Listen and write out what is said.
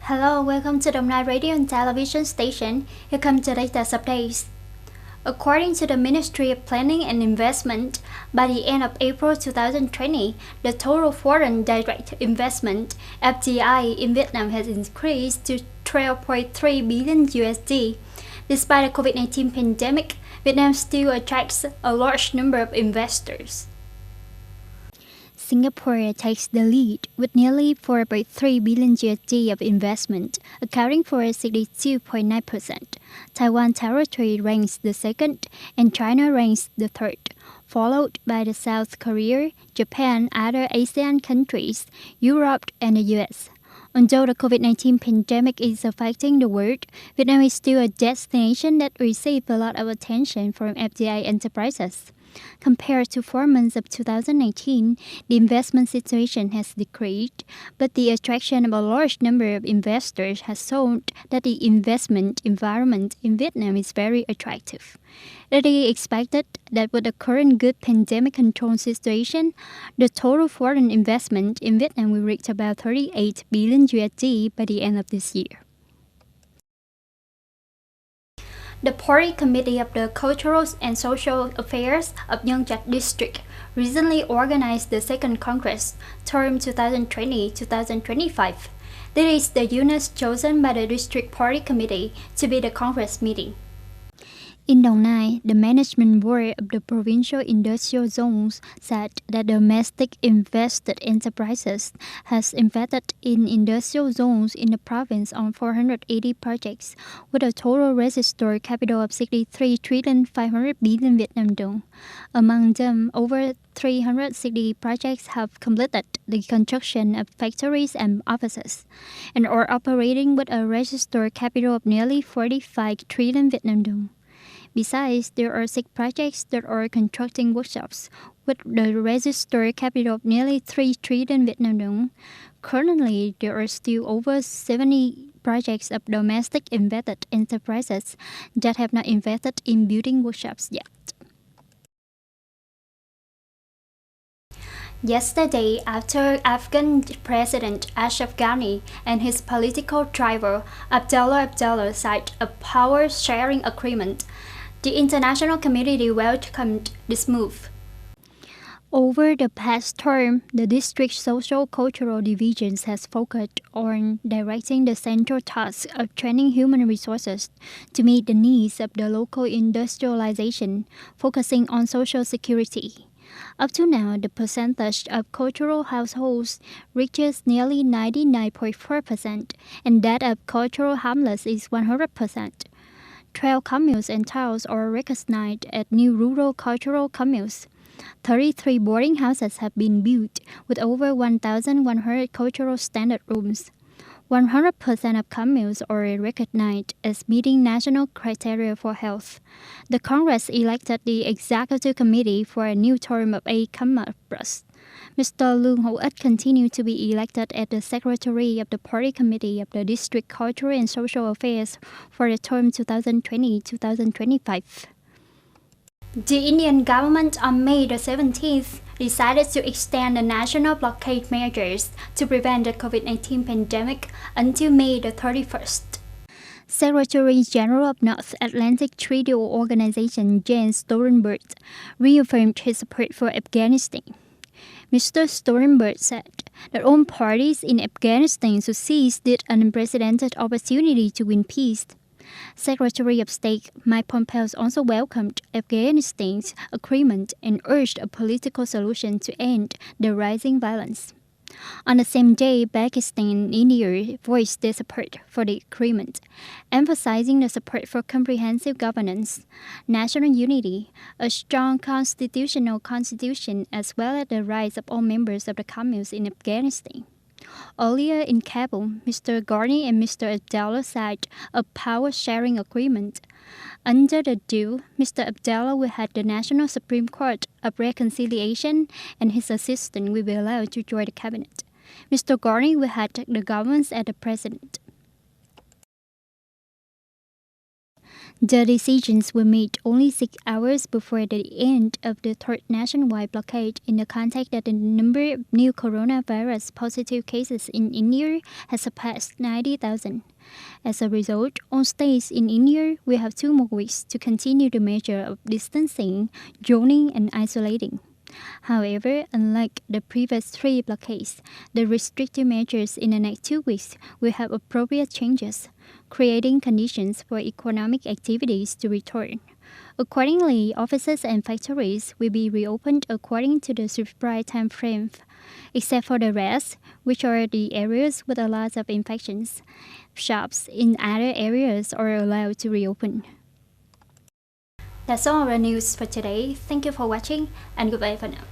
Hello, welcome to the Night Radio and Television Station. Here come the latest updates. According to the Ministry of Planning and Investment, by the end of April 2020, the total foreign direct investment (FDI) in Vietnam has increased to 12.3 billion USD. Despite the COVID-19 pandemic, Vietnam still attracts a large number of investors. Singapore takes the lead with nearly 4.3 billion USD of investment, accounting for 62.9%. Taiwan territory ranks the second, and China ranks the third, followed by the South Korea, Japan, other ASEAN countries, Europe, and the US. Although the COVID-19 pandemic is affecting the world, Vietnam is still a destination that receives a lot of attention from FDI enterprises. Compared to 4 months of 2019, the investment situation has decreased, but the attraction of a large number of investors has shown that the investment environment in Vietnam is very attractive. It is expected that with the current good pandemic control situation, the total foreign investment in Vietnam will reach about 38 billion USD by the end of this year. The Party Committee of the Cultural and Social Affairs of Nhân Trạch District recently organized the second Congress, term 2020-2025. This is the unit chosen by the District Party Committee to be the Congress meeting. In Đồng Nai, the management board of the provincial industrial zones said that domestic invested enterprises has invested in industrial zones in the province on 480 projects, with a total registered capital of 63,500 billion Vietnam dong. Among them, over 360 projects have completed the construction of factories and offices, and are operating with a registered capital of nearly 45 trillion Vietnam dong. Besides, there are 6 projects that are constructing workshops with the registered capital of nearly 3 trillion Vietnam dong. Currently, there are still over 70 projects of domestic invested enterprises that have not invested in building workshops yet. Yesterday, after Afghan President Ashraf Ghani and his political rival Abdullah signed a power-sharing agreement, the international community welcomed this move. Over the past term, the district's social-cultural divisions has focused on directing the central task of training human resources to meet the needs of the local industrialization, focusing on social security. Up to now, the percentage of cultural households reaches nearly 99.4%, and that of cultural hamlets is 100%. 12 communes and towns are recognized as new rural cultural communes. 33 boarding houses have been built with over 1,100 cultural standard rooms. 100% of communes are recognized as meeting national criteria for health. The Congress elected the Executive Committee for a new term of 8 Congress. Mr. Lương Hữu Ích continued to be elected as the Secretary of the Party Committee of the District Cultural and Social Affairs for the term 2020-2025. The Indian government on May the 17th decided to extend the national blockade measures to prevent the COVID-19 pandemic until May the 31st. Secretary General of North Atlantic Treaty Organization Jens Stoltenberg reaffirmed his support for Afghanistan. Mr. Stoltenberg said that all parties in Afghanistan should seize this unprecedented opportunity to win peace. Secretary of State Mike Pompeo also welcomed Afghanistan's agreement and urged a political solution to end the rising violence. On the same day, Pakistan and India voiced their support for the agreement, emphasizing the support for comprehensive governance, national unity, a strong constitution, as well as the rights of all members of the communes in Afghanistan. Earlier in Kabul, Mr. Ghani and Mr. Abdullah signed a power-sharing agreement. Under the deal, Mr. Abdullah will head the National Supreme Court of Reconciliation, and his assistant will be allowed to join the cabinet. Mr. Ghani will head the government as the president. The decisions were made only 6 hours before the end of the third nationwide blockade in the context that the number of new coronavirus positive cases in India has surpassed 90,000. As a result, all states in India will have 2 more weeks to continue the measure of distancing, zoning, and isolating. However, unlike the previous 3 blockades, the restrictive measures in the next 2 weeks will have appropriate changes, creating conditions for economic activities to return. Accordingly, offices and factories will be reopened according to the prescribed time frame, except for the rest, which are the areas with a lot of infections. Shops in other areas are allowed to reopen. That's all our news for today. Thank you for watching and goodbye for now.